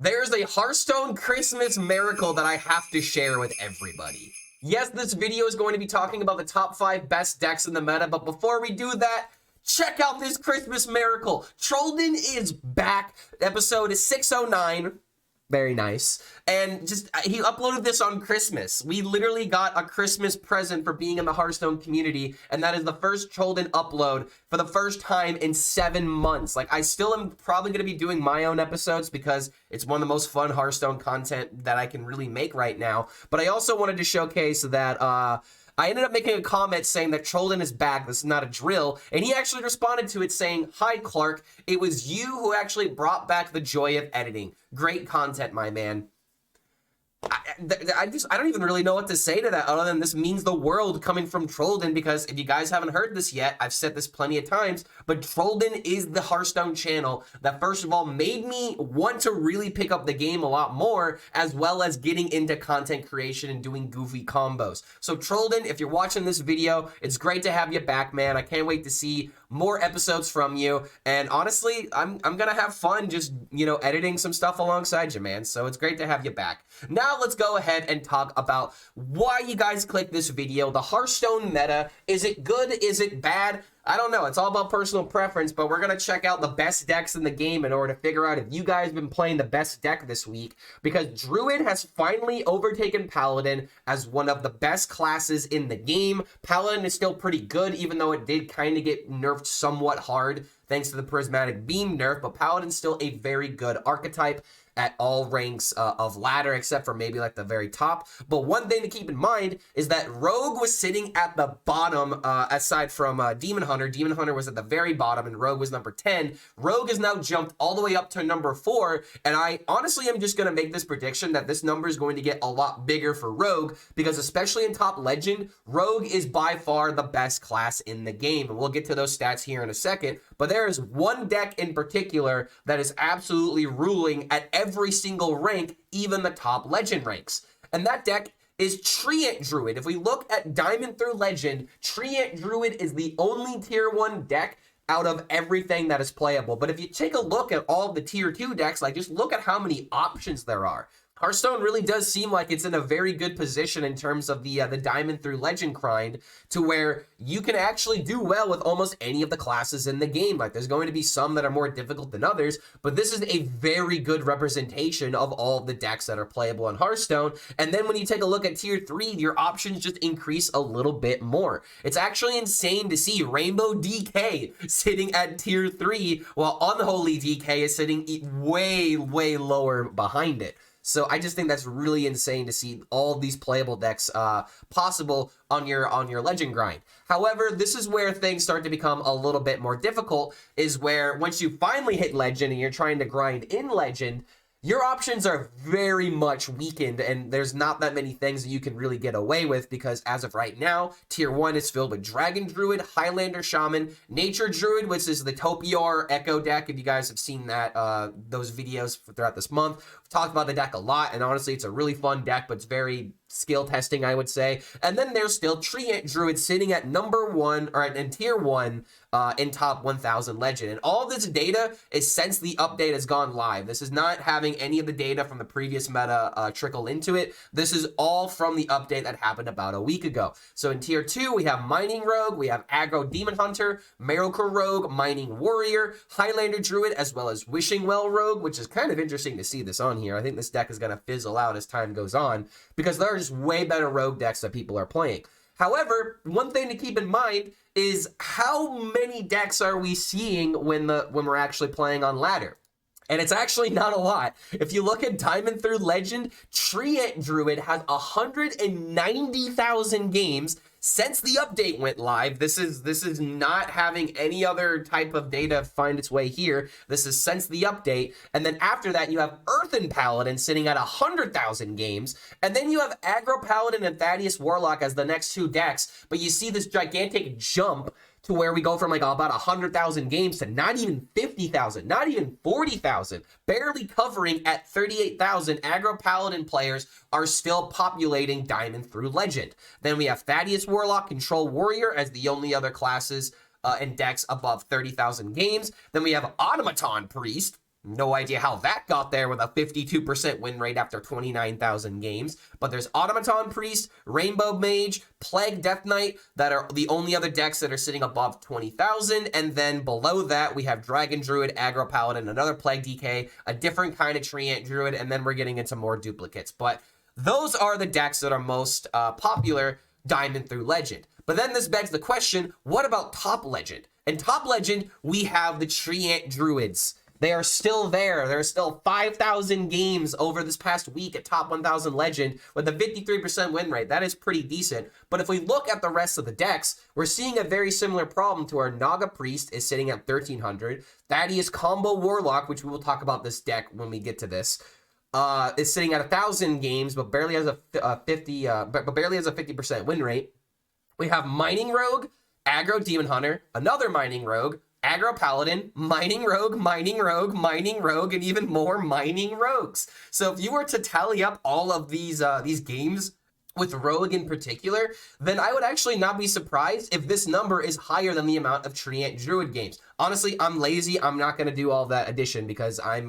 There's a Hearthstone Christmas miracle that I have to share with everybody. Yes, this video is going to be talking about the top 5 best decks in the meta, but before we do that, check out this Christmas miracle. Trollden is back. Episode is 609. Very nice. And he uploaded this on Christmas. We literally got a Christmas present for being in the Hearthstone community, and that is the first Trollden upload for the first time in 7 months. Like, I still am probably going to be doing my own episodes because it's one of the most fun Hearthstone content that I can really make right now. But I also wanted to showcase that, I ended up making a comment saying that Trollden is back, this is not a drill, and he actually responded to it saying, "Hi Clark, it was you who actually brought back the joy of editing. Great content, my man." I don't even really know what to say to that other than this means the world coming from Trollden, because if you guys haven't heard this yet, I've said this plenty of times, but Trollden is the Hearthstone channel that first of all made me want to really pick up the game a lot more, as well as getting into content creation and doing goofy combos. So Trollden, if you're watching this video, it's great to have you back, man. I can't wait to see more episodes from you, and honestly, I'm gonna have fun just, you know, editing some stuff alongside you, man, so it's great to have you back. Now let's go ahead and talk about why you guys clicked this video. The Hearthstone meta, is it good, is it bad? I don't know, it's all about personal preference, but we're gonna check out the best decks in the game in order to figure out if you guys have been playing the best deck this week, because Druid has finally overtaken Paladin as one of the best classes in the game. Paladin is still pretty good, even though it did kind of get nerfed somewhat hard thanks to the Prismatic Beam nerf, but Paladin's still a very good archetype at all ranks of ladder, except for maybe like the very top. But one thing to keep in mind is that Rogue was sitting at the bottom, aside from Demon Hunter. Demon Hunter was at the very bottom and Rogue was number 10. Rogue has now jumped all the way up to number 4, and I honestly am just going to make this prediction that this number is going to get a lot bigger for Rogue, because especially in top legend, Rogue is by far the best class in the game, and we'll get to those stats here in a second. But there is one deck in particular that is absolutely ruling at every single rank, even the top legend ranks. And that deck is Treant Druid. If we look at Diamond through Legend, Treant Druid is the only tier 1 deck out of everything that is playable. But if you take a look at all the tier 2 decks, like just look at how many options there are. Hearthstone really does seem like it's in a very good position in terms of the Diamond through Legend grind, to where you can actually do well with almost any of the classes in the game. Like, there's going to be some that are more difficult than others, but this is a very good representation of all of the decks that are playable in Hearthstone. And then when you take a look at tier 3, your options just increase a little bit more. It's actually insane to see Rainbow DK sitting at tier 3, while Unholy DK is sitting way, way lower behind it. So I just think that's really insane to see all these playable decks possible on your legend grind. However, this is where things start to become a little bit more difficult, is where once you finally hit legend and you're trying to grind in legend, your options are very much weakened, and there's not that many things that you can really get away with, because as of right now, tier 1 is filled with Dragon Druid, Highlander Shaman, Nature Druid, which is the Topiar Echo deck. If you guys have seen that, those videos throughout this month, we've talked about the deck a lot, and honestly, it's a really fun deck, but it's very skill testing, I would say. And then there's still Treant Druid sitting at number 1, or in tier 1, in top 1000 legend. And all this data is since the update has gone live. This is not having any of the data from the previous meta trickle into it. This is all from the update that happened about a week ago. So in tier 2, we have Mining Rogue, we have Aggro Demon Hunter, Miracle Rogue, Mining Warrior, Highlander Druid, as well as Wishing Well Rogue, which is kind of interesting to see this on here. I think this deck is going to fizzle out as time goes on, because there are just way better rogue decks that people are playing. However, one thing to keep in mind is how many decks are we seeing when we're actually playing on ladder? And it's actually not a lot. If you look at Diamond through Legend, Treant Druid has 190,000 games since the update went live. This is not having any other type of data find its way here. This is since the update. And then after that, you have Earthen Paladin sitting at 100,000 games. And then you have Aggro Paladin and Thaddius Warlock as the next 2 decks. But you see this gigantic jump to where we go from like about 100,000 games to not even 50,000, not even 40,000, barely covering at 38,000. Aggro Paladin players are still populating Diamond through Legend. Then we have Thaddius Warlock, Control Warrior as the only other classes and decks above 30,000 games. Then we have Automaton Priest, No idea how that got there with a 52% win rate after 29,000 games. But there's Automaton Priest, Rainbow Mage, Plague Death Knight that are the only other decks that are sitting above 20,000. And then below that, we have Dragon Druid, Aggro Paladin, another Plague DK, a different kind of Treant Druid, and then we're getting into more duplicates. But those are the decks that are most popular Diamond through Legend. But then this begs the question, what about Top Legend? In Top Legend, we have the Treant Druids. They are still there. There are still 5,000 games over this past week at Top 1,000 Legend with a 53% win rate. That is pretty decent. But if we look at the rest of the decks, we're seeing a very similar problem to our Naga Priest is sitting at 1,300. Thaddius Combo Warlock, which we will talk about this deck when we get to this, is sitting at 1,000 games, but barely has a 50% win rate. We have Mining Rogue, Aggro Demon Hunter, another Mining Rogue, Aggro Paladin, Mining Rogue, Mining Rogue, Mining Rogue, and even more Mining Rogues. So if you were to tally up all of these games with Rogue in particular, then I would actually not be surprised if this number is higher than the amount of Treant Druid games. Honestly, I'm lazy. I'm not going to do all that addition because I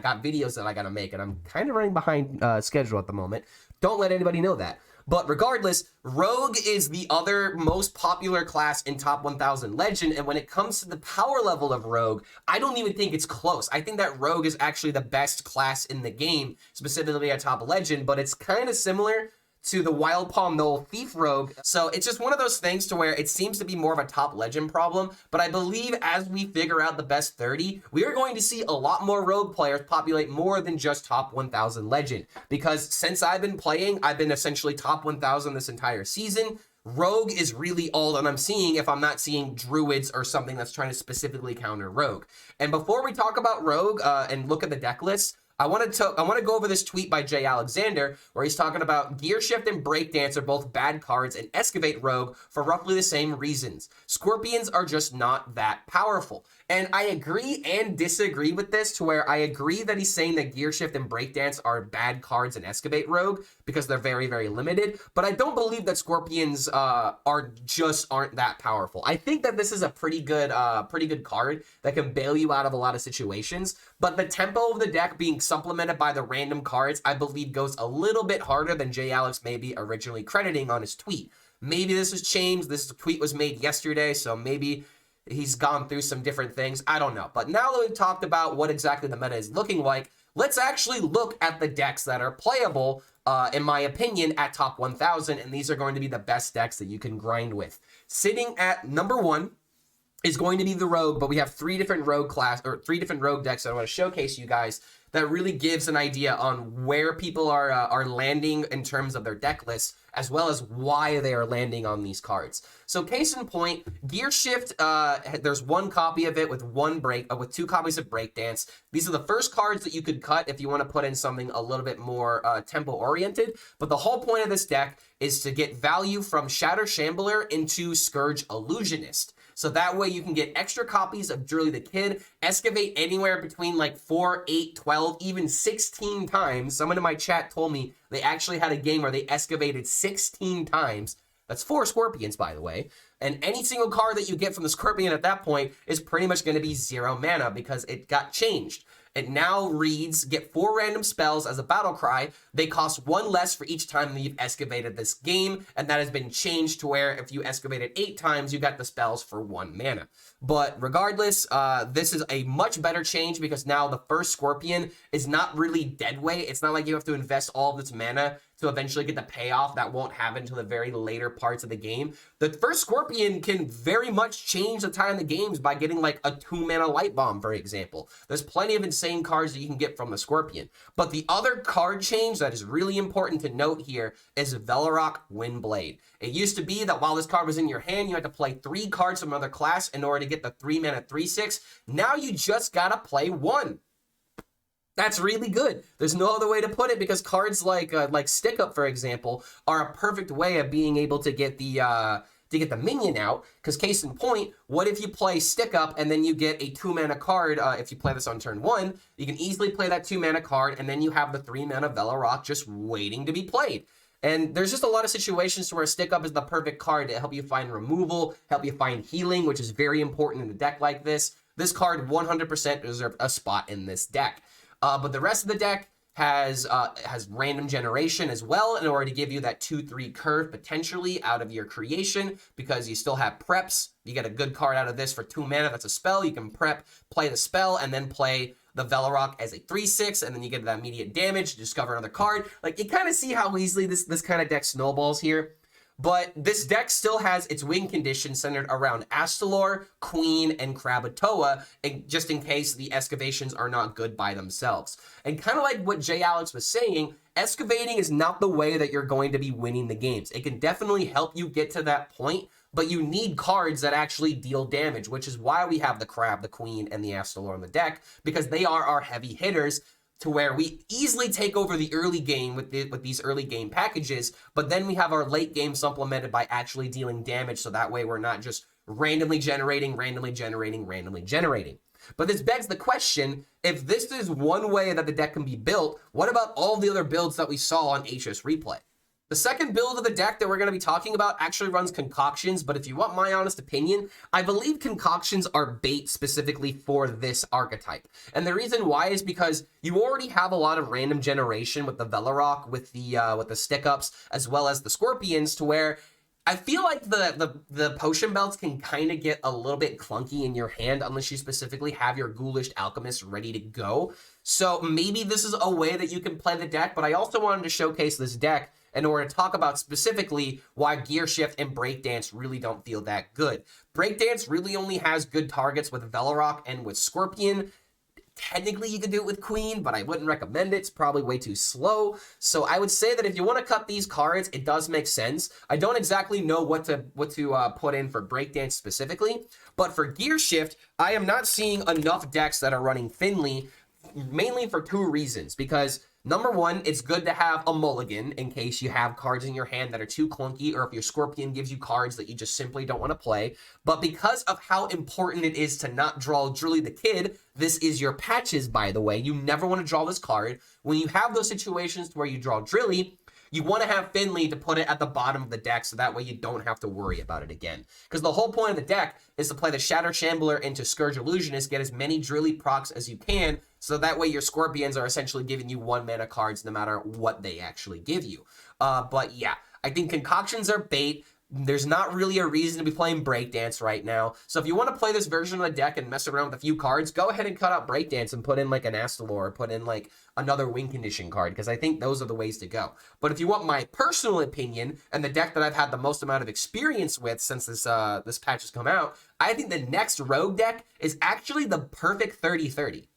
got videos that I got to make, and I'm kind of running behind schedule at the moment. Don't let anybody know that. But regardless, Rogue is the other most popular class in Top 1,000 Legend, and when it comes to the power level of Rogue, I don't even think it's close. I think that Rogue is actually the best class in the game, specifically at Top Legend, but it's kind of similar to the Wild Palm Knoll Thief Rogue. So it's just one of those things to where it seems to be more of a Top Legend problem, but I believe as we figure out the best 30, we are going to see a lot more Rogue players populate more than just Top 1,000 Legend, because since I've been playing, I've been essentially Top 1,000 this entire season. Rogue is really all that I'm seeing if I'm not seeing Druids or something that's trying to specifically counter Rogue. And before we talk about Rogue and look at the deck list, I want to go over this tweet by Jay Alexander where he's talking about Gear Shift and Breakdance are both bad cards and Excavate Rogue for roughly the same reasons. Scorpions are just not that powerful. And I agree and disagree with this to where I agree that he's saying that Gear Shift and Breakdance are bad cards and Excavate Rogue because they're very, very limited. But I don't believe that Scorpions aren't that powerful. I think that this is a pretty good card that can bail you out of a lot of situations. But the tempo of the deck being supplemented by the random cards, I believe goes a little bit harder than Jay Alex maybe originally crediting on his tweet. Maybe this has changed. This tweet was made yesterday, so maybe he's gone through some different things. I don't know. But now that we've talked about what exactly the meta is looking like, let's actually look at the decks that are playable, in my opinion, at Top 1,000. And these are going to be the best decks that you can grind with. Sitting at number 1 is going to be the Rogue, but we have three different Rogue decks that I want to showcase you guys that really gives an idea on where people are landing in terms of their deck lists, as well as why they are landing on these cards. So case in point, Gear Shift, there's one copy of it with with 2 copies of Breakdance. These are the first cards that you could cut if you want to put in something a little bit more tempo oriented. But the whole point of this deck is to get value from Shatter Shambler into Scourge Illusionist. So that way you can get extra copies of Drully the Kid, excavate anywhere between like 4, 8, 12, even 16 times. Someone in my chat told me they actually had a game where they excavated 16 times. That's 4 Scorpions, by the way. And any single card that you get from the Scorpion at that point is pretty much going to be 0 mana because it got changed. It now reads, get 4 random spells as a battle cry. They cost 1 less for each time that you've excavated this game, and that has been changed to where if you excavated 8 times, you got the spells for 1 mana. But regardless, this is a much better change because now the first Scorpion is not really dead weight. It's not like you have to invest all of this mana to eventually get the payoff that won't happen until the very later parts of the game. The first Scorpion can very much change the time of the games by getting like a 2 mana Light Bomb, for example. There's plenty of insane cards that you can get from the Scorpion. But the other card change that is really important to note here is Velorok Windblade. It used to be that while this card was in your hand, you had to play 3 cards from another class in order to get the 3 mana 3/6. Now you just gotta play 1. That's really good. There's no other way to put it because cards like Stick Up, for example, are a perfect way of being able to get the minion out. Because case in point, what if you play Stick Up and then you get a 2 mana card? If you play this on turn 1, you can easily play that 2 mana card, and then you have the 3 mana Velorok just waiting to be played. And there's just a lot of situations where Stick Up is the perfect card to help you find removal, help you find healing, which is very important in a deck like this. this card 100% deserves a spot in this deck. But the rest of the deck has random generation as well in order to give you that 2-3 curve potentially out of your creation, because you still have preps. You get a good card out of this for 2 mana. That's a spell. You can prep, play the spell, and then play the Velorok as a 3/6, and then you get that immediate damage, discover another card. Like, you kind of see how easily this kind of deck snowballs here. But this deck still has its win condition centered around Astalor, Queen, and Krakatoa, and just in case the excavations are not good by themselves. And kind of like what J. Alex was saying, excavating is not the way that you're going to be winning the games. It can definitely help you get to that point, but you need cards that actually deal damage, which is why we have the Crab, the Queen, and the Astalor in the deck, because they are our heavy hitters, to where we easily take over the early game with these early game packages, but then we have our late game supplemented by actually dealing damage, so that way we're not just randomly generating. But this begs the question, if this is one way that the deck can be built, what about all the other builds that we saw on HS Replay? The second build of the deck that we're going to be talking about actually runs Concoctions, but if you want my honest opinion, I believe Concoctions are bait specifically for this archetype. And the reason why is because you already have a lot of random generation with the Velorok, with the stick-ups, as well as the Scorpions, to where I feel like the potion belts can kind of get a little bit clunky in your hand unless you specifically have your Ghoulish Alchemist ready to go. So maybe this is a way that you can play the deck, but I also wanted to showcase this deck in order to talk about specifically why Gear Shift and Breakdance really don't feel that good. Breakdance really only has good targets with Velorok and with Scorpion. Technically, you could do it with Queen, but I wouldn't recommend it. It's probably way too slow. So I would say that if you want to cut these cards, it does make sense. I don't exactly know what to put in for Breakdance specifically, but for Gear Shift, I am not seeing enough decks that are running Finley, mainly for 2 reasons. Because number one, it's good to have a mulligan in case you have cards in your hand that are too clunky, or if your Scorpion gives you cards that you just simply don't want to play. But because of how important it is to not draw Drilly the Kid, this is your patches, by the way. You never want to draw this card. When you have those situations where you draw Drilly, you want to have Finley to put it at the bottom of the deck, so that way you don't have to worry about it again. Because the whole point of the deck is to play the Shatter Shambler into Scourge Illusionist, get as many Drilly procs as you can, so that way your Scorpions are essentially giving you 1 mana cards no matter what they actually give you. But yeah, I think Concoctions are bait. There's not really a reason to be playing Breakdance right now. So if you want to play this version of the deck and mess around with a few cards, go ahead and cut out Breakdance and put in like an Astalor, or put in like another win condition card, because I think those are the ways to go. But if you want my personal opinion, and the deck that I've had the most amount of experience with since this patch has come out, I think the next Rogue deck is actually the perfect 30-30.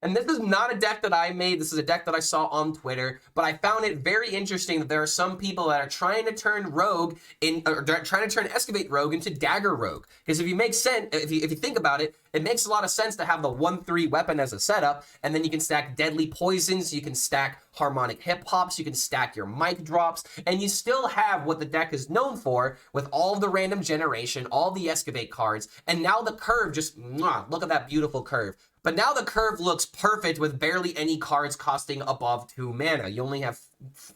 And this is not a deck that I made. This is a deck that I saw on Twitter, but I found it very interesting that there are some people that are trying to turn Rogue or trying to turn Excavate Rogue into Dagger Rogue. Because if you think about it, it makes a lot of sense to have the 1/3 weapon as a setup, and then you can stack Deadly Poisons, you can stack Harmonic Hip Hops, you can stack your Mic Drops, and you still have what the deck is known for with all of the random generation, all the Excavate cards, and now the curve just, look at that beautiful curve. But now the curve looks perfect with barely any cards costing above 2 mana. You only have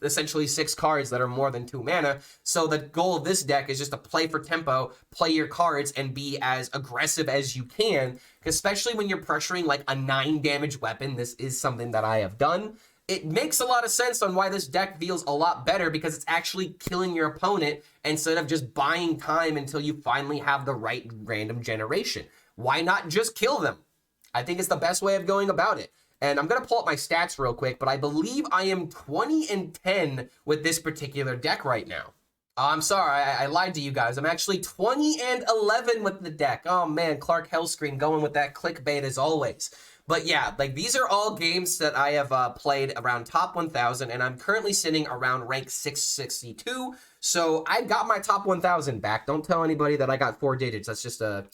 essentially 6 cards that are more than 2 mana. So the goal of this deck is just to play for tempo, play your cards, and be as aggressive as you can. Especially when you're pressuring like a 9 damage weapon. This is something that I have done. It makes a lot of sense on why this deck feels a lot better, because it's actually killing your opponent instead of just buying time until you finally have the right random generation. Why not just kill them? I think it's the best way of going about it. And I'm going to pull up my stats real quick, but I believe I am 20-10 with this particular deck right now. I'm sorry, I lied to you guys. I'm actually 20-11 with the deck. Oh man, Clark HELLSCREAM going with that clickbait as always. But yeah, like these are all games that I have played around top 1,000, and I'm currently sitting around rank 662. So I got my top 1,000 back. Don't tell anybody that I got 4 digits. That's just a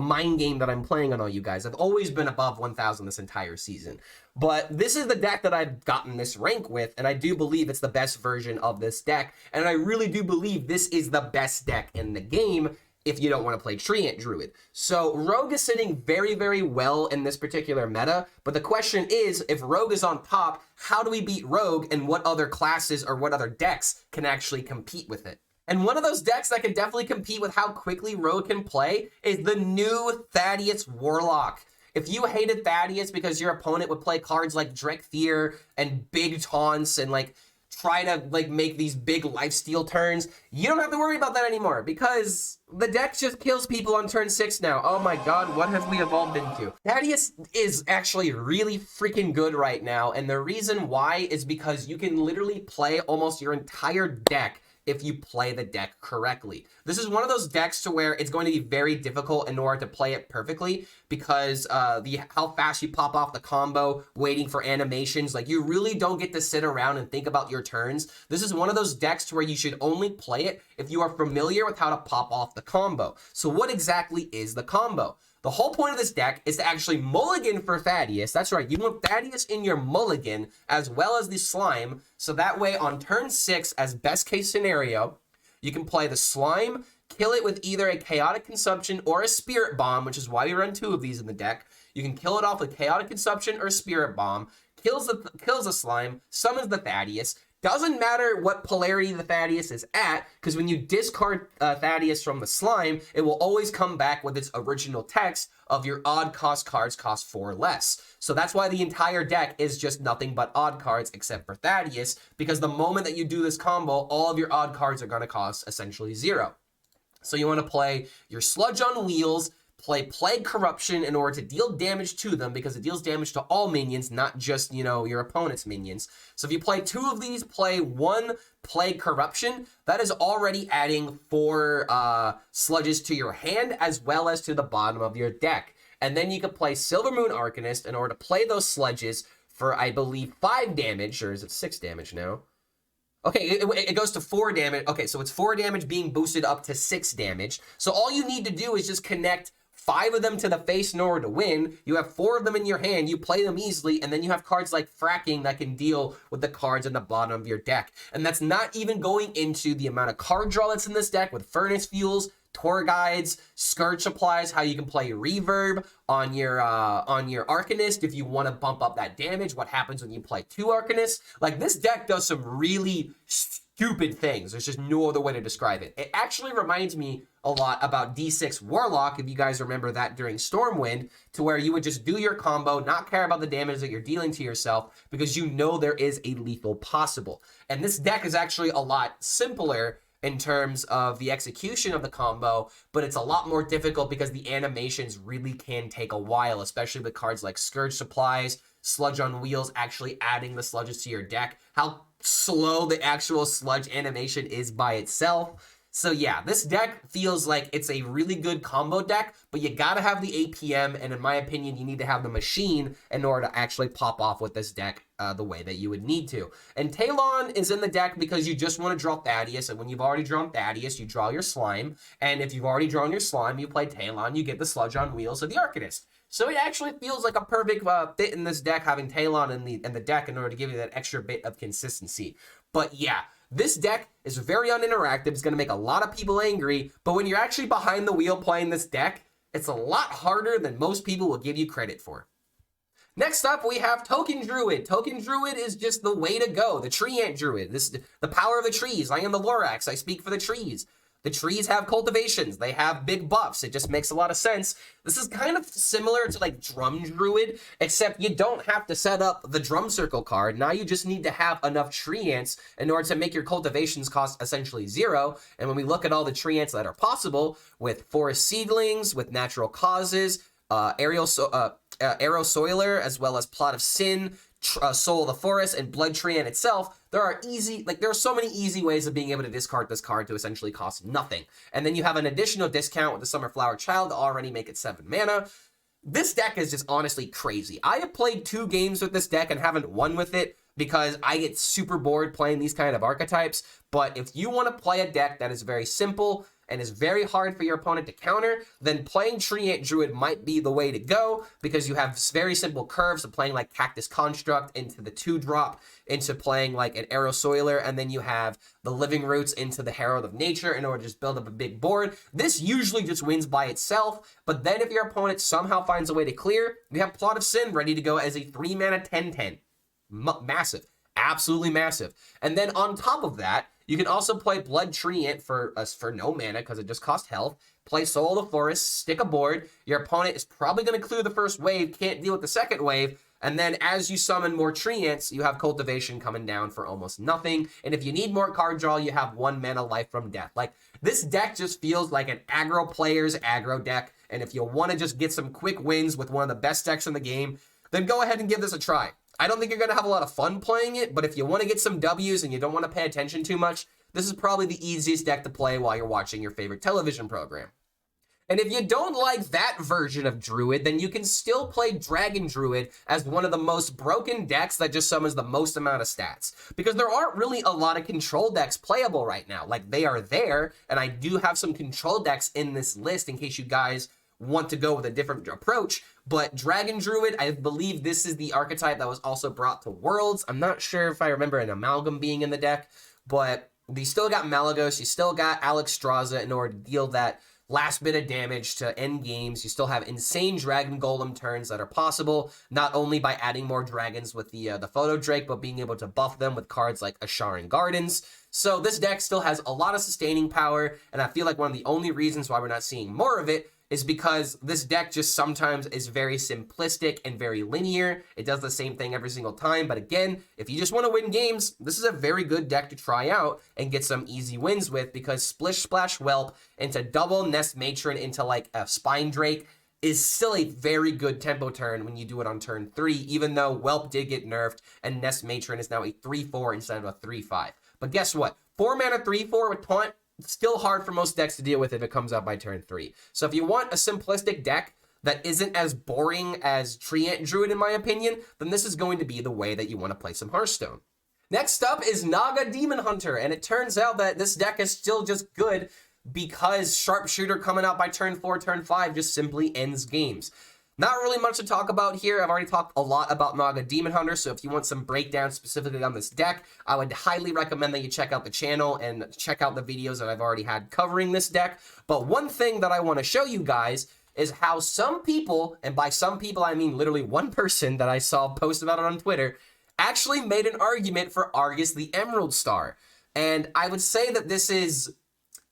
mind game that I'm playing on all you guys. I've always been above 1,000 this entire season. But this is the deck that I've gotten this rank with, and I do believe it's the best version of this deck, and I really do believe this is the best deck in the game if you don't want to play Treant Druid. So Rogue is sitting very, very well in this particular meta, but the question is, if Rogue is on top, how do we beat Rogue, and what other classes or what other decks can actually compete with it? And one of those decks that can definitely compete with how quickly Rogue can play is the new Thaddius Warlock. If you hated Thaddius because your opponent would play cards like Drek Fear and big taunts and like try to like make these big lifesteal turns, you don't have to worry about that anymore because the deck just kills people on turn 6 now. Oh my god, what have we evolved into? Thaddius is actually really freaking good right now, and the reason why is because you can literally play almost your entire deck if you play the deck correctly. This is one of those decks to where it's going to be very difficult in order to play it perfectly because how fast you pop off the combo, waiting for animations, like you really don't get to sit around and think about your turns. This is one of those decks to where you should only play it if you are familiar with how to pop off the combo. So what exactly is the combo? The whole point of this deck is to actually mulligan for Thaddius. That's right, you want Thaddius in your mulligan as well as the slime. So that way on turn 6, as best case scenario, you can play the slime, kill it with either a Chaotic Consumption or a Spirit Bomb, which is why we run 2 of these in the deck. You can kill it off with Chaotic Consumption or Spirit Bomb, kills the slime, summons the Thaddius. Doesn't matter what polarity the Thaddius is at, because when you discard Thaddius from the slime, it will always come back with its original text of your odd cost cards cost 4 less. So that's why the entire deck is just nothing but odd cards except for Thaddius, because the moment that you do this combo, all of your odd cards are going to cost essentially 0. So you want to play your Sludge on wheels, play Plague Corruption in order to deal damage to them, because it deals damage to all minions, not just, you know, your opponent's minions. So if you play 2 of these, play 1 Plague Corruption, that is already adding 4 sludges to your hand as well as to the bottom of your deck. And then you can play Silvermoon Arcanist in order to play those sludges for, I believe, 5 damage, or is it 6 damage now? Okay, it goes to 4 damage. Okay, so it's 4 damage being boosted up to 6 damage. So all you need to do is just connect 5 of them to the face in order to win. You have 4 of them in your hand, you play them easily, and then you have cards like Fracking that can deal with the cards in the bottom of your deck. And that's not even going into the amount of card draw that's in this deck with Furnace Fuels, Tour Guides, Scourge Supplies, how you can play Reverb on your Arcanist if you want to bump up that damage, what happens when you play 2 Arcanists. Like, this deck does some really stupid things. There's just no other way to describe it. It actually reminds me a lot about D6 Warlock, if you guys remember that during Stormwind, to where you would just do your combo, not care about the damage that you're dealing to yourself, because you know there is a lethal possible. And this deck is actually a lot simpler in terms of the execution of the combo, but it's a lot more difficult because the animations really can take a while, especially with cards like Scourge Supplies, Sludge on Wheels, actually adding the sludges to your deck, how slow the actual sludge animation is by itself. So yeah, this deck feels like it's a really good combo deck, but you gotta have the APM, and in my opinion, you need to have the machine in order to actually pop off with this deck the way that you would need to. And Talon is in the deck because you just want to draw Thaddius, and when you've already drawn Thaddius, you draw your slime, and if you've already drawn your slime, you play Talon, you get the Sludge on Wheels of the Arcanist. So it actually feels like a perfect fit in this deck, having Talon in the deck in order to give you that extra bit of consistency. But yeah, this deck is very uninteractive. It's going to make a lot of people angry, but when you're actually behind the wheel playing this deck, it's a lot harder than most people will give you credit for. Next up, we have Token Druid. Token Druid is just the way to go. The Treant Druid. This is the power of the trees. I am the Lorax. I speak for the trees. The trees have cultivations. They have big buffs. It just makes a lot of sense. This is kind of similar to like Drum Druid, except you don't have to set up the Drum Circle card. Now you just need to have enough Treants in order to make your cultivations cost essentially 0. And when we look at all the Treants that are possible, with Forest Seedlings, with Natural Causes, Arrow Soiler, as well as Plot of Sin, Soul of the Forest, and Blood Treant itself, there are so many easy ways of being able to discard this card to essentially cost nothing. And then you have an additional discount with the Summerflower Child to already make it 7 mana. This deck is just honestly crazy. I have played 2 games with this deck and haven't won with it because I get super bored playing these kind of archetypes. But if you want to play a deck that is very simple and is very hard for your opponent to counter, then playing Treant Druid might be the way to go, because you have very simple curves of playing like Cactus Construct into the 2-drop, into playing like an Arrow Soiler, and then you have the Living Roots into the Herald of Nature in order to just build up a big board. This usually just wins by itself, but then if your opponent somehow finds a way to clear, you have Plot of Sin ready to go as a 3-mana 10/10. Massive. Absolutely massive. And then on top of that, You can also play Blood Treant for no mana because it just costs health. Play Soul of the Forest, stick a board. Your opponent is probably going to clear the first wave, can't deal with the second wave. And then as you summon more Treants, you have Cultivation coming down for almost nothing. And if you need more card draw, you have 1 mana Life from Death. Like, this deck just feels like an aggro player's aggro deck. And if you want to just get some quick wins with one of the best decks in the game, then go ahead and give this a try. I don't think you're going to have a lot of fun playing it, but if you want to get some W's and you don't want to pay attention too much, this is probably the easiest deck to play while you're watching your favorite television program. And if you don't like that version of Druid, then you can still play Dragon Druid as one of the most broken decks that just summons the most amount of stats. Because there aren't really a lot of control decks playable right now. Like, they are there, and I do have some control decks in this list in case you guys want to go with a different approach. But Dragon Druid, I believe this is the archetype that was also brought to Worlds. I'm not sure if I remember an Amalgam being in the deck, but you still got Malagos, you still got Alexstrasza in order to deal that last bit of damage to end games. You still have insane Dragon Golem turns that are possible, not only by adding more dragons with the Photo Drake, but being able to buff them with cards like Asharan Gardens. So this deck still has a lot of sustaining power, and I feel like one of the only reasons why we're not seeing more of it is because this deck just sometimes is very simplistic and very linear. It does the same thing every single time. But again, if you just want to win games, this is a very good deck to try out and get some easy wins with, because Splish Splash Whelp into double Nest Matron into like a Spine Drake is still a very good tempo turn when you do it on turn 3, even though Whelp did get nerfed and Nest Matron is now a 3-4 instead of a 3-5. But guess what? 4 mana 3-4 with Taunt, still hard for most decks to deal with if it comes out by turn 3. So if you want a simplistic deck that isn't as boring as Treant Druid, in my opinion, then this is going to be the way that you want to play some Hearthstone. Next up is Naga Demon Hunter, and it turns out that this deck is still just good because Sharpshooter coming out by turn 4, turn 5 just simply ends games. Not really much to talk about here. I've already talked a lot about Naga Demon Hunter, so if you want some breakdown specifically on this deck, I would highly recommend that you check out the channel and check out the videos that I've already had covering this deck. But one thing that I want to show you guys is how some people, and by some people I mean literally one person that I saw post about it on Twitter, actually made an argument for Argus the Emerald Star. And I would say that this is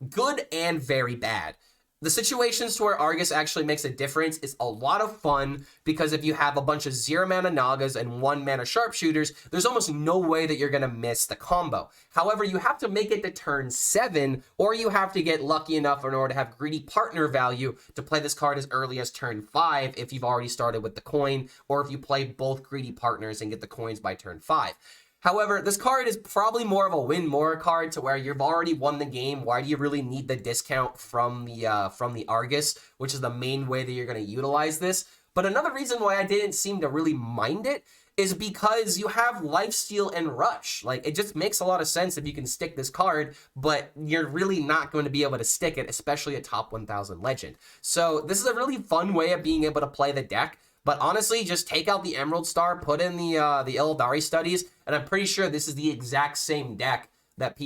good and very bad. The situations to where Argus actually makes a difference is a lot of fun, because if you have a bunch of 0 mana Nagas and 1 mana Sharpshooters, there's almost no way that you're going to miss the combo. However, you have to make it to turn 7, or you have to get lucky enough in order to have Greedy Partner value to play this card as early as turn 5 if you've already started with the coin, or if you play both Greedy Partners and get the coins by turn 5. However, this card is probably more of a win more card, to where you've already won the game. Why do you really need the discount from the Argus, which is the main way that you're going to utilize this? But another reason why I didn't seem to really mind it is because you have Lifesteal and Rush. Like, it just makes a lot of sense if you can stick this card, but you're really not going to be able to stick it, especially a top 1000 legend. So this is a really fun way of being able to play the deck. But honestly, just take out the Emerald Star, put in the Illidari Studies, and I'm pretty sure this is the exact same deck that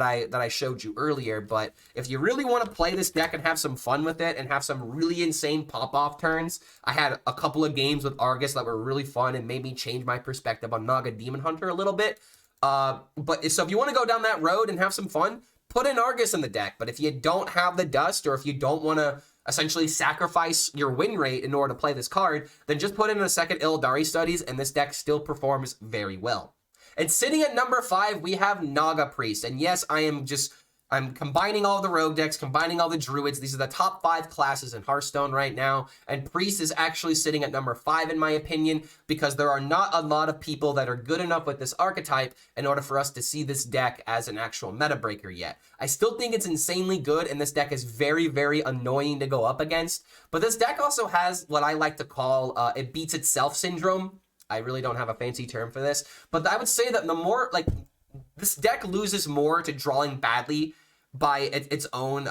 I showed you earlier. But if you really want to play this deck and have some fun with it and have some really insane pop-off turns, I had a couple of games with Argus that were really fun and made me change my perspective on Naga Demon Hunter a little bit. So if you want to go down that road and have some fun, put in Argus in the deck. But if you don't have the dust, or if you don't want to essentially sacrifice your win rate in order to play this card, then just put in a second Illidari Studies, and this deck still performs very well. And sitting at number 5, we have Naga Priest. And yes, I'm combining all the rogue decks, combining all the druids. These are the top 5 classes in Hearthstone right now. And Priest is actually sitting at number 5 in my opinion, because there are not a lot of people that are good enough with this archetype in order for us to see this deck as an actual meta breaker yet. I still think it's insanely good, and this deck is very, very annoying to go up against. But this deck also has what I like to call it beats itself syndrome. I really don't have a fancy term for this, but I would say that the more, like, this deck loses more to drawing badly by its own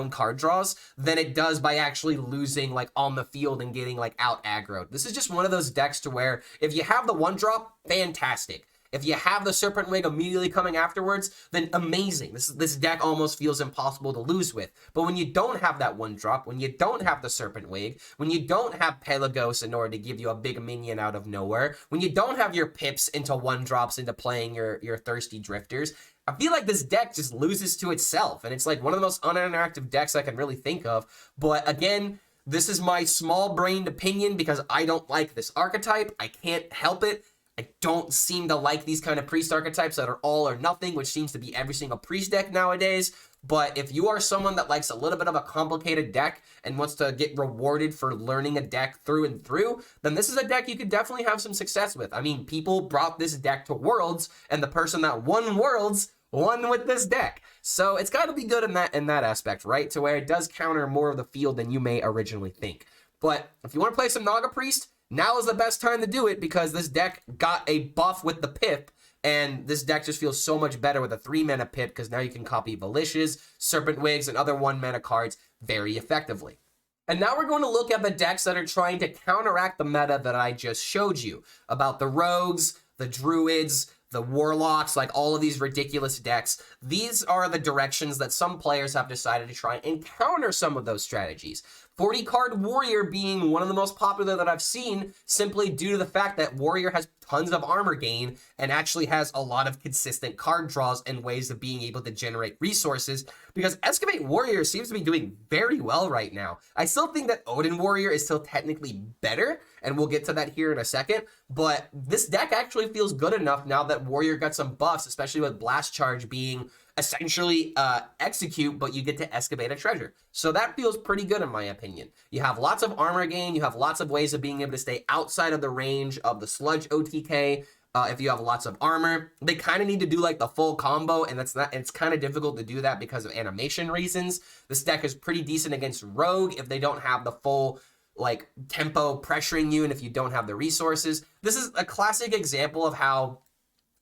card draws than it does by actually losing, like, on the field and getting, like, out aggroed. This is just one of those decks to where if you have the 1-drop, fantastic. If you have the Serpent Wing immediately coming afterwards, then amazing. This deck almost feels impossible to lose with. But when you don't have that 1-drop, when you don't have the Serpent Wing, when you don't have Pelagos in order to give you a big minion out of nowhere, when you don't have your Pips into 1-drops into playing your Thirsty Drifters, I feel like this deck just loses to itself, and it's like one of the most uninteractive decks I can really think of. But again, this is my small-brained opinion because I don't like this archetype. I can't help it. I don't seem to like these kind of priest archetypes that are all or nothing, which seems to be every single priest deck nowadays. But if you are someone that likes a little bit of a complicated deck and wants to get rewarded for learning a deck through and through, then this is a deck you could definitely have some success with. I mean, people brought this deck to Worlds, and the person that won Worlds won with this deck. So it's got to be good in that aspect, right? To where it does counter more of the field than you may originally think. But if you want to play some Naga Priest, now is the best time to do it because this deck got a buff with the Pip. And this deck just feels so much better with a 3-mana Pip because now you can copy Velicious, Serpent Wigs, and other 1-mana cards very effectively. And now we're going to look at the decks that are trying to counteract the meta that I just showed you about the Rogues, the Druids, the Warlocks, like all of these ridiculous decks. These are the directions that some players have decided to try and counter some of those strategies. 40-card Warrior being one of the most popular that I've seen, simply due to the fact that Warrior has tons of armor gain and actually has a lot of consistent card draws and ways of being able to generate resources, because Excavate Warrior seems to be doing very well right now. I still think that Odyn Warrior is still technically better, and we'll get to that here in a second, but this deck actually feels good enough now that Warrior got some buffs, especially with Blast Charge being essentially execute, but you get to excavate a treasure. So that feels pretty good in my opinion. You have lots of armor gain, you have lots of ways of being able to stay outside of the range of the Sludge OTK. If you have lots of armor, they kind of need to do like the full combo, and it's kind of difficult to do that because of animation reasons. This deck is pretty decent against Rogue if they don't have the full like tempo pressuring you and if you don't have the resources. This is a classic example of how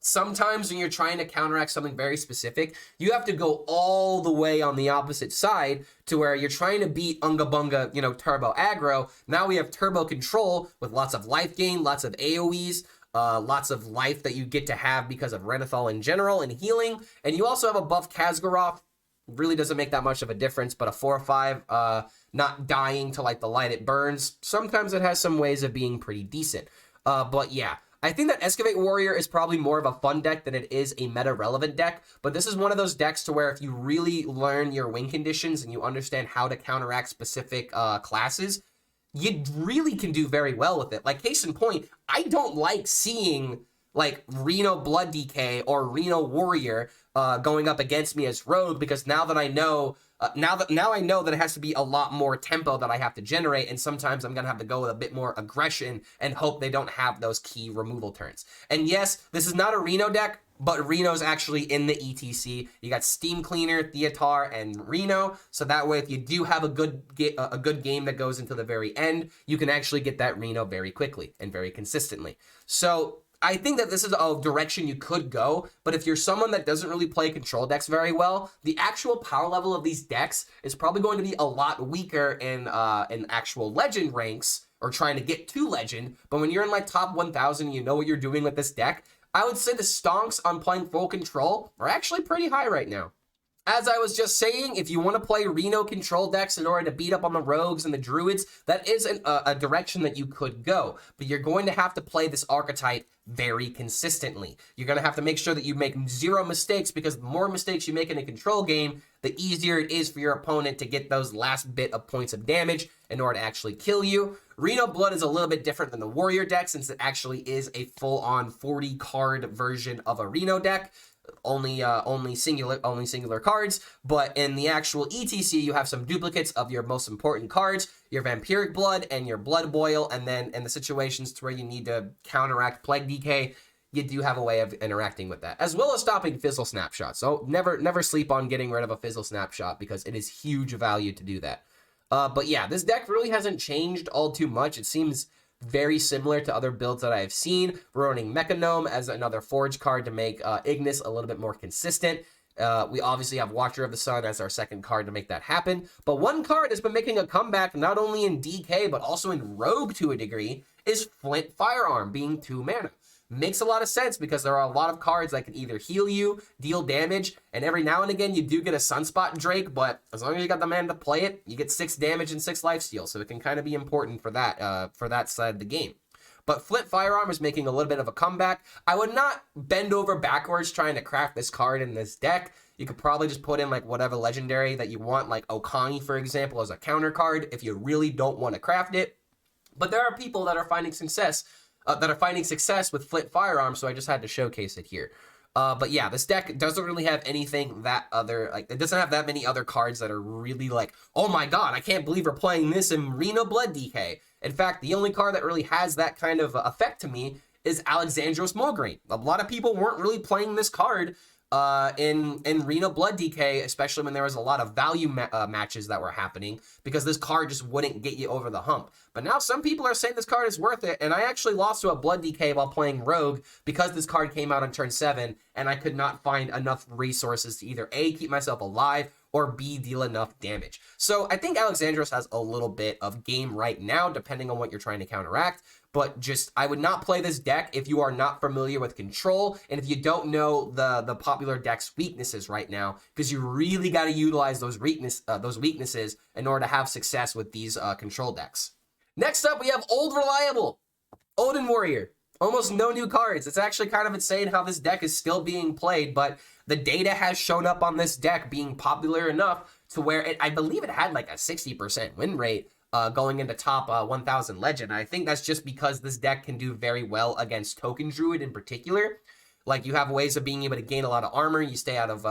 sometimes when you're trying to counteract something very specific, you have to go all the way on the opposite side to where you're trying to beat Unga Bunga, turbo aggro. Now we have turbo control with lots of life gain, lots of AoEs, lots of life that you get to have because of Renathal in general and healing. And you also have a buff Khaz'goroth. Really doesn't make that much of a difference, but a 4/5, not dying to like the light it burns. Sometimes it has some ways of being pretty decent. But yeah. I think that Excavate Warrior is probably more of a fun deck than it is a meta-relevant deck, but this is one of those decks to where if you really learn your win conditions and you understand how to counteract specific classes, you really can do very well with it. Like, case in point, I don't like seeing, like, Reno Blood DK or Reno Warrior going up against me as Rogue, because now that I know... Now I know that it has to be a lot more tempo that I have to generate, and sometimes I'm going to have to go with a bit more aggression and hope they don't have those key removal turns. And yes, this is not a Reno deck, but Reno's actually in the ETC. You got Steam Cleaner, Theatar, and Reno, so that way if you do have a good game that goes into the very end, you can actually get that Reno very quickly and very consistently. So I think that this is a direction you could go, but if you're someone that doesn't really play control decks very well, the actual power level of these decks is probably going to be a lot weaker in actual legend ranks, or trying to get to legend. But when you're in like top 1,000, you know what you're doing with this deck, I would say the stonks on playing full control are actually pretty high right now. As I was just saying, if you want to play Reno control decks in order to beat up on the Rogues and the Druids, that is a direction that you could go. But you're going to have to play this archetype very consistently. You're going to have to make sure that you make 0 mistakes, because the more mistakes you make in a control game, the easier it is for your opponent to get those last bit of points of damage in order to actually kill you. Reno Blood is a little bit different than the Warrior deck, since it actually is a full-on 40-card version of a Reno deck. Only singular cards, but in the actual ETC you have some duplicates of your most important cards, your Vampiric Blood and your Blood Boil, and then in the situations to where you need to counteract Plague DK, you do have a way of interacting with that, as well as stopping Fizzle Snapshot. So never sleep on getting rid of a Fizzle Snapshot, because it is huge value to do that. But yeah, this deck really hasn't changed all too much. It seems very similar to other builds that I have seen. We're running Mechanome as another Forge card to make Ignis a little bit more consistent. We obviously have Watcher of the Sun as our second card to make that happen. But one card has been making a comeback not only in DK, but also in Rogue to a degree, is Flint Firearm, being 2 mana. Makes a lot of sense, because there are a lot of cards that can either heal you, deal damage, and every now and again you do get a Sunspot Drake, but as long as you got the mana to play it, you get 6 damage and 6 lifesteal, so it can kind of be important for that side of the game. but Flint Firearm is making a little bit of a comeback. I would not bend over backwards trying to craft this card in this deck. You could probably just put in like whatever legendary that you want, like Okani, for example, as a counter card if you really don't want to craft it. But there are people that are finding success with Flint Firearm, so I just had to showcase it here. But yeah, this deck doesn't really have anything that other, like, it doesn't have that many other cards that are really like, oh my god, I can't believe we're playing this in Reno Blood DK. In fact, the only card that really has that kind of effect to me is Alexandros Mulgrain. A lot of people weren't really playing this card in Reno Blood DK, especially when there was a lot of value matches that were happening, because this card just wouldn't get you over the hump. But now some people are saying this card is worth it, and I actually lost to a Blood DK while playing Rogue because this card came out on turn 7, and I could not find enough resources to either A, keep myself alive, or B, deal enough damage. So I think Alexandros has a little bit of game right now, depending on what you're trying to counteract. But just, I would not play this deck if you are not familiar with control, and if you don't know the popular deck's weaknesses right now, because you really got to utilize those weaknesses in order to have success with these control decks. Next up, we have Old Reliable, Odyn Warrior. Almost no new cards. It's actually kind of insane how this deck is still being played, but the data has shown up on this deck being popular enough to where I believe it had like a 60% win rate going into top 1000 Legend. I think that's just because this deck can do very well against Token Druid in particular. Like, you have ways of being able to gain a lot of armor. You stay out of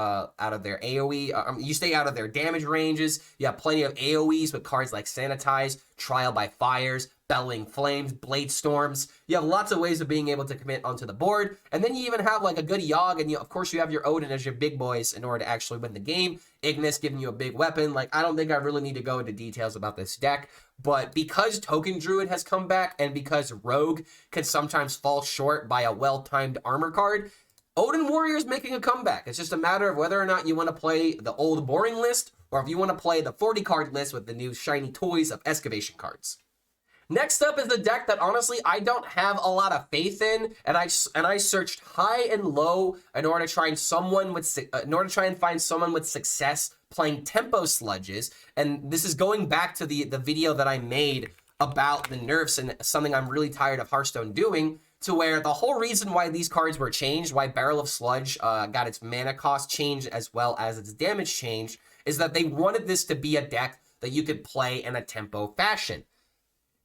their AoE. You stay out of their damage ranges. You have plenty of AoEs with cards like Sanitize, Trial by Fires, Belling Flames, Blade Storms. You have lots of ways of being able to commit onto the board. And then you even have like a good Yogg, and of course you have your Odin as your big boys in order to actually win the game. Ignis giving you a big weapon. Like, I don't think I really need to go into details about this deck, but because Token Druid has come back and because Rogue can sometimes fall short by a well-timed armor card, Odyn Warrior is making a comeback. It's just a matter of whether or not you want to play the old boring list or if you want to play the 40 card list with the new shiny toys of excavation cards. Next up is the deck that honestly I don't have a lot of faith in, and I searched high and low in order to try and find someone with success playing tempo sludges. And this is going back to the video that I made about the nerfs and something I'm really tired of Hearthstone doing, to where the whole reason why these cards were changed, why Barrel of Sludge got its mana cost changed as well as its damage changed, is that they wanted this to be a deck that you could play in a tempo fashion.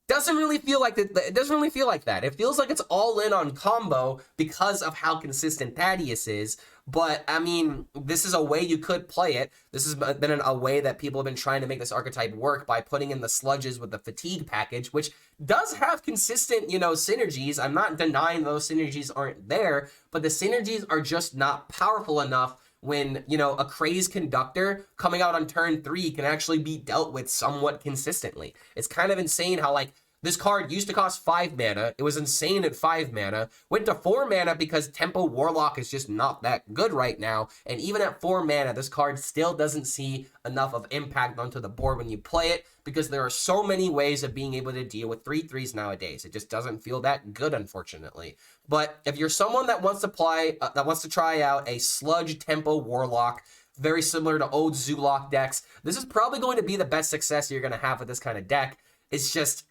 Doesn't really feel like that. It doesn't really feel like that. It feels like it's all in on combo because of how consistent Thaddius is. But I mean, this is a way you could play it. This has been a way that people have been trying to make this archetype work by putting in the sludges with the fatigue package, which does have consistent, synergies. I'm not denying those synergies aren't there, but the synergies are just not powerful enough when, a Crazed Conductor coming out on turn 3 can actually be dealt with somewhat consistently. It's kind of insane how, like, this card used to cost 5 mana. It was insane at 5 mana. Went to 4 mana because Tempo Warlock is just not that good right now. And even at 4 mana, this card still doesn't see enough of impact onto the board when you play it, because there are so many ways of being able to deal with 3/3s nowadays. It just doesn't feel that good, unfortunately. But if you're someone that wants to try out a Sludge Tempo Warlock, very similar to old Zoolock decks, this is probably going to be the best success you're going to have with this kind of deck. It's just,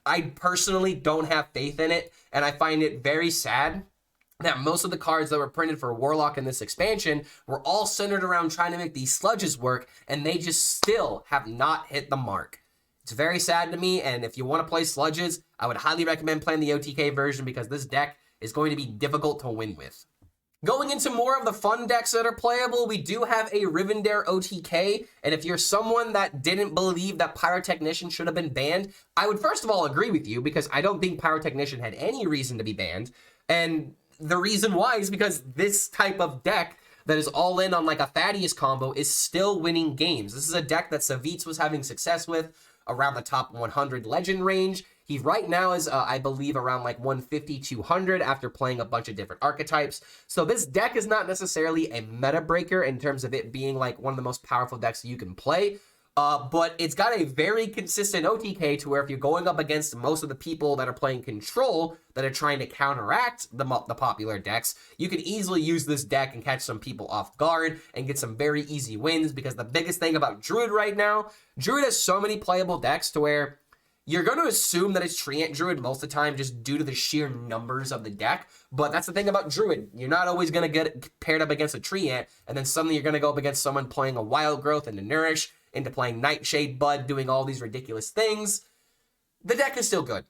I personally don't have faith in it, and I find it very sad that most of the cards that were printed for Warlock in this expansion were all centered around trying to make these sludges work, and they just still have not hit the mark. It's very sad to me, and if you want to play sludges, I would highly recommend playing the OTK version because this deck is going to be difficult to win with. Going into more of the fun decks that are playable, we do have a Rivendare OTK, and if you're someone that didn't believe that Pyrotechnician should have been banned, I would first of all agree with you, because I don't think Pyrotechnician had any reason to be banned, and the reason why is because this type of deck that is all in on like a Thaddius combo is still winning games. This is a deck that Savitz was having success with around the top 100 legend range. He right now is, I believe, around like 150, 200 after playing a bunch of different archetypes. So this deck is not necessarily a meta breaker in terms of it being like one of the most powerful decks you can play. But it's got a very consistent OTK to where if you're going up against most of the people that are playing control that are trying to counteract the popular decks, you can easily use this deck and catch some people off guard and get some very easy wins, because the biggest thing about Druid right now, Druid has so many playable decks to where you're going to assume that it's Treant Druid most of the time just due to the sheer numbers of the deck. But that's the thing about Druid. You're not always going to get paired up against a Treant, and then suddenly you're going to go up against someone playing a Wild Growth into Nourish, into playing Nightshade Bud, doing all these ridiculous things. The deck is still good.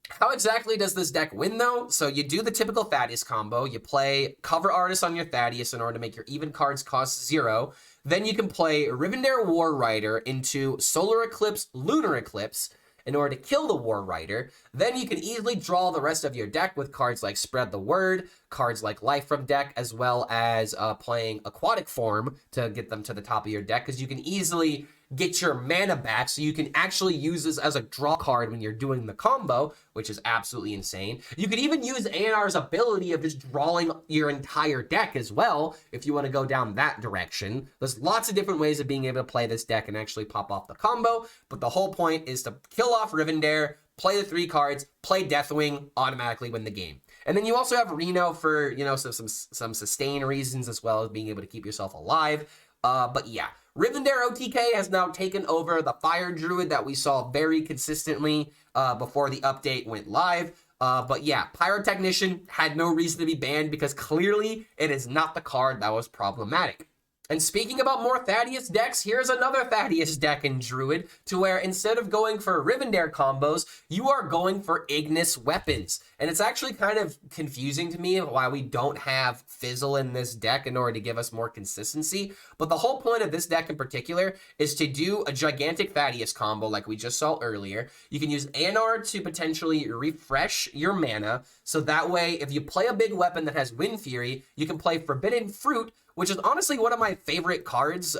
How exactly does this deck win, though? So you do the typical Thaddius combo. You play Cover Artist on your Thaddius in order to make your even cards cost 0. Then you can play Rivendare War Rider into Solar Eclipse, Lunar Eclipse in order to kill the War Rider. Then you can easily draw the rest of your deck with cards like Spread the Word, cards like Life from deck, as well as playing Aquatic Form to get them to the top of your deck, because you can easily get your mana back, so you can actually use this as a draw card when you're doing the combo, which is absolutely insane. You could even use ANR's ability of just drawing your entire deck as well, if you want to go down that direction. There's lots of different ways of being able to play this deck and actually pop off the combo, but the whole point is to kill off Rivendare, play the 3 cards, play Deathwing, automatically win the game. And then you also have Reno for, you know, some sustain reasons, as well as being able to keep yourself alive. But yeah, Rivendare OTK has now taken over the Fire Druid that we saw very consistently before the update went live. But yeah, Pyrotechnician had no reason to be banned because clearly it is not the card that was problematic. And speaking about more Thaddius decks, here's another Thaddius deck in Druid, to where instead of going for Rivendare combos, you are going for Ignis weapons. And it's actually kind of confusing to me why we don't have Fizzle in this deck in order to give us more consistency. But the whole point of this deck in particular is to do a gigantic Thaddius combo like we just saw earlier. You can use ANR to potentially refresh your mana, so that way if you play a big weapon that has Wind Fury, you can play Forbidden Fruit, which is honestly one of my favorite cards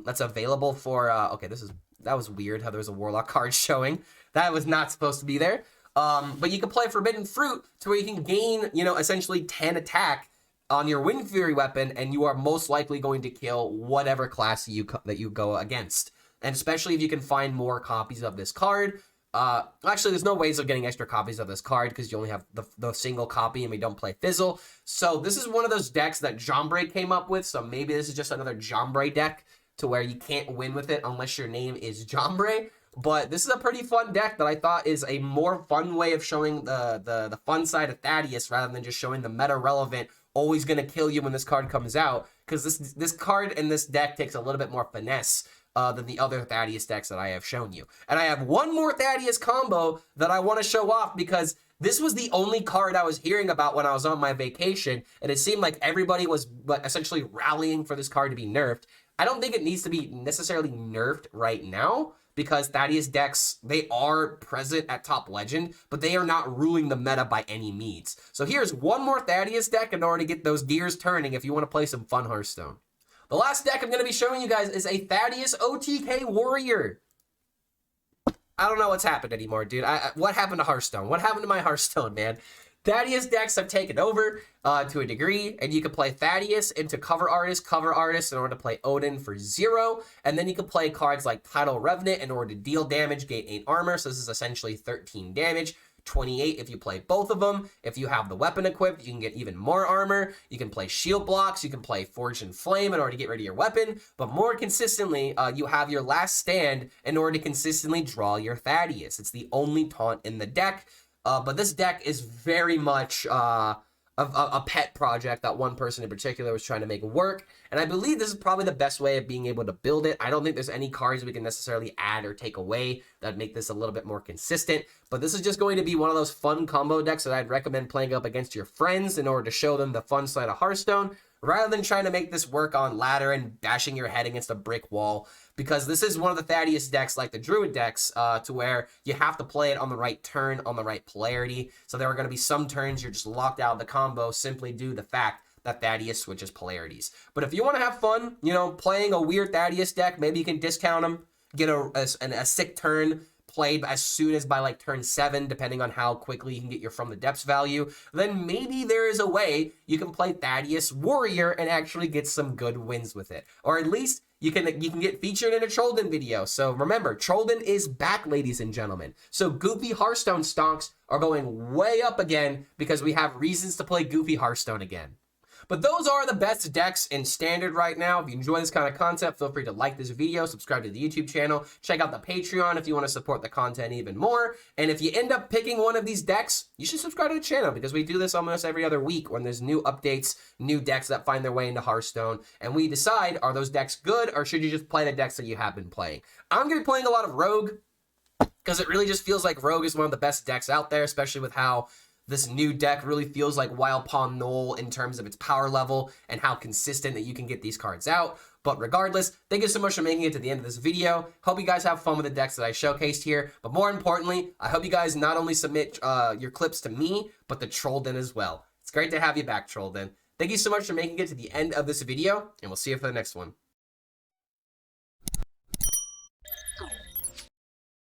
that's available for, okay, that was weird how there was a Warlock card showing. That was not supposed to be there. But you can play Forbidden Fruit to where you can gain, you know, essentially 10 attack on your Wind Fury weapon, and you are most likely going to kill whatever class that you go against. And especially if you can find more copies of this card. Actually, there's no ways of getting extra copies of this card because you only have the single copy and we don't play Fizzle. So this is one of those decks that Jombre came up with. So maybe this is just another Jombre deck to where you can't win with it unless your name is Jombre. But this is a pretty fun deck that I thought is a more fun way of showing the fun side of Thaddius rather than just showing the meta relevant, always going to kill you when this card comes out. Because this card in this deck takes a little bit more finesse than the other Thaddius decks that I have shown you. And I have one more Thaddius combo that I want to show off because this was the only card I was hearing about when I was on my vacation, and it seemed like everybody was essentially rallying for this card to be nerfed. I don't think it needs to be necessarily nerfed right now, because Thaddius decks, they are present at top legend, but they are not ruling the meta by any means. So here's one more Thaddius deck in order to get those gears turning if you want to play some fun Hearthstone. The last deck I'm going to be showing you guys is a Thaddius OTK Warrior. I don't know what's happened anymore, dude. What happened to Hearthstone? What happened to my Hearthstone, man? Thaddius decks have taken over to a degree, and you can play Thaddius into Cover Artist in order to play Odyn for 0, and then you can play cards like Tidal Revenant in order to deal damage, gain 8 armor, so this is essentially 13 damage. 28 if you play both of them. If you have the weapon equipped, you can get even more armor. You can play shield blocks. You can play Forge and Flame in order to get rid of your weapon. But more consistently, you have your Last Stand in order to consistently draw your Thaddius. It's the only taunt in the deck. But this deck is very much a pet project that one person in particular was trying to make work. And I believe this is probably the best way of being able to build it. I don't think there's any cards we can necessarily add or take away that make this a little bit more consistent. But this is just going to be one of those fun combo decks that I'd recommend playing up against your friends in order to show them the fun side of Hearthstone, rather than trying to make this work on ladder and bashing your head against a brick wall. Because this is one of the Thaddius decks, like the Druid decks, to where you have to play it on the right turn, on the right polarity. So there are going to be some turns you're just locked out of the combo simply due to the fact that Thaddius switches polarities. But if you want to have fun, you know, playing a weird Thaddius deck, maybe you can discount them, get a sick turn played as soon as by like turn 7, depending on how quickly you can get your From the Depths value, then maybe there is a way you can play Thaddius Warrior and actually get some good wins with it. Or at least you can get featured in a Trollden video. So remember, Trollden is back, ladies and gentlemen. So Goofy Hearthstone stonks are going way up again because we have reasons to play Goofy Hearthstone again. But those are the best decks in Standard right now. If you enjoy this kind of content, feel free to like this video, subscribe to the YouTube channel, check out the Patreon if you want to support the content even more. And if you end up picking one of these decks, you should subscribe to the channel because we do this almost every other week when there's new updates, new decks that find their way into Hearthstone, and we decide, are those decks good or should you just play the decks that you have been playing? I'm going to be playing a lot of Rogue because it really just feels like Rogue is one of the best decks out there, especially with how this new deck really feels like Wild Pawn Knoll in terms of its power level and how consistent that you can get these cards out. But regardless, thank you so much for making it to the end of this video. Hope you guys have fun with the decks that I showcased here. But more importantly, I hope you guys not only submit your clips to me, but to Trollden as well. It's great to have you back, Trollden. Thank you so much for making it to the end of this video, and we'll see you for the next one.